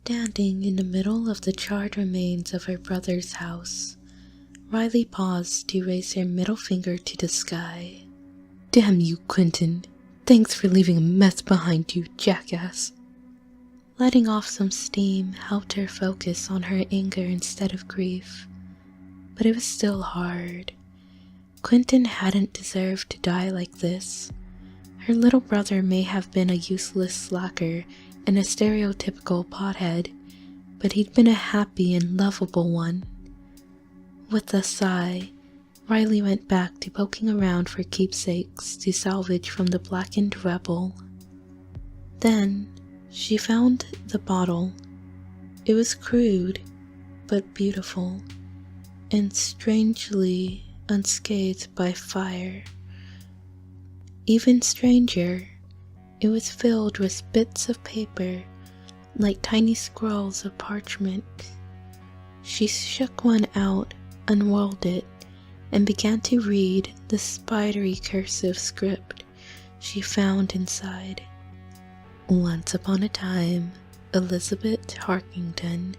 Standing in the middle of the charred remains of her brother's house, Riley paused to raise her middle finger to the sky. "Damn you, Quentin. Thanks for leaving a mess behind you, jackass." Letting off some steam helped her focus on her anger instead of grief, but it was still hard. Quentin hadn't deserved to die like this. Her little brother may have been a useless slacker and a stereotypical pothead, but he'd been a happy and lovable one. With a sigh, Riley went back to poking around for keepsakes to salvage from the blackened rubble. Then, she found the bottle. It was crude, but beautiful, and strangely unscathed by fire. Even stranger, it was filled with bits of paper, like tiny scrolls of parchment. She shook one out, unrolled it, and began to read the spidery cursive script she found inside. Once upon a time, Elizabeth Harkington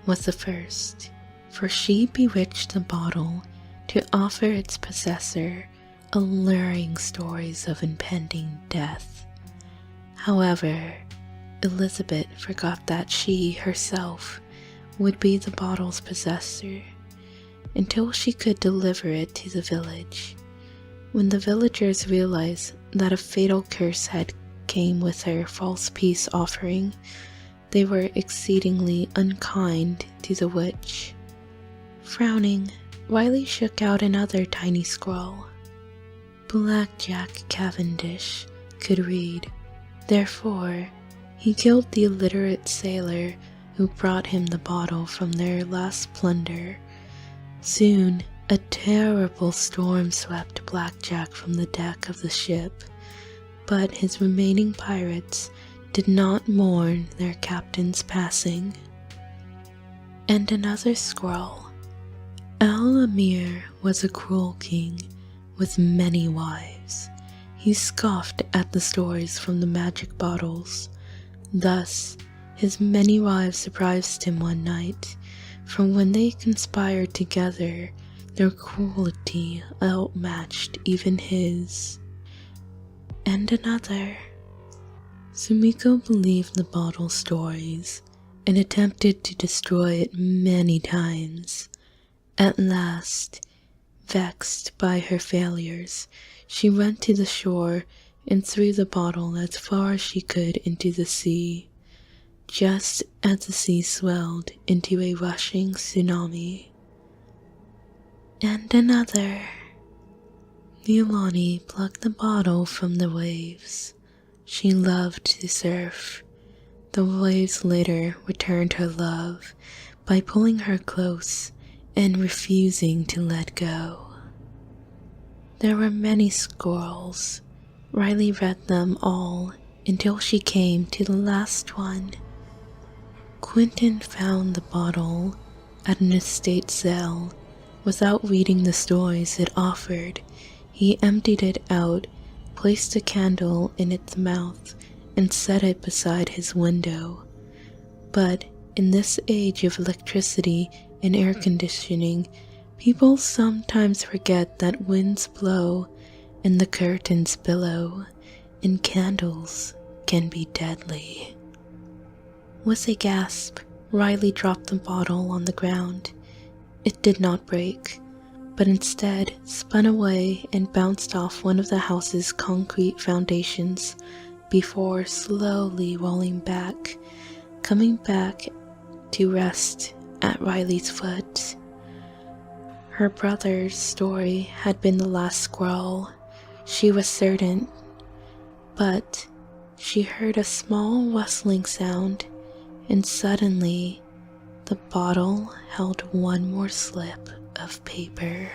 was the first, for she bewitched the bottle to offer its possessor alluring stories of impending death. However, Elizabeth forgot that she herself would be the bottle's possessor until she could deliver it to the village. When the villagers realized that a fatal curse had came with her false peace offering, they were exceedingly unkind to the witch. Frowning, Riley shook out another tiny scroll. Blackjack Cavendish could read. Therefore, he killed the illiterate sailor who brought him the bottle from their last plunder. Soon, a terrible storm swept Blackjack from the deck of the ship, but his remaining pirates did not mourn their captain's passing. And another scroll. Al-Amir was a cruel king with many wives. He scoffed at the stories from the magic bottles. Thus, his many wives surprised him one night, for when they conspired together, their cruelty outmatched even his. And another. Sumiko believed the bottle stories and attempted to destroy it many times. At last, vexed by her failures, she went to the shore and threw the bottle as far as she could into the sea, just as the sea swelled into a rushing tsunami. And another. Leilani plucked the bottle from the waves. She loved to surf. The waves later returned her love by pulling her close and refusing to let go. There were many scrolls. Riley read them all until she came to the last one. Quentin found the bottle at an estate sale. Without reading the stories it offered, he emptied it out, placed a candle in its mouth, and set it beside his window. But in this age of electricity and air conditioning, people sometimes forget that winds blow and the curtains billow, and candles can be deadly. With a gasp, Riley dropped the bottle on the ground. It did not break, but instead spun away and bounced off one of the house's concrete foundations before slowly rolling back, coming back to rest at Riley's foot. Her brother's story had been the last scroll, she was certain, but she heard a small rustling sound, and suddenly the bottle held one more slip of paper.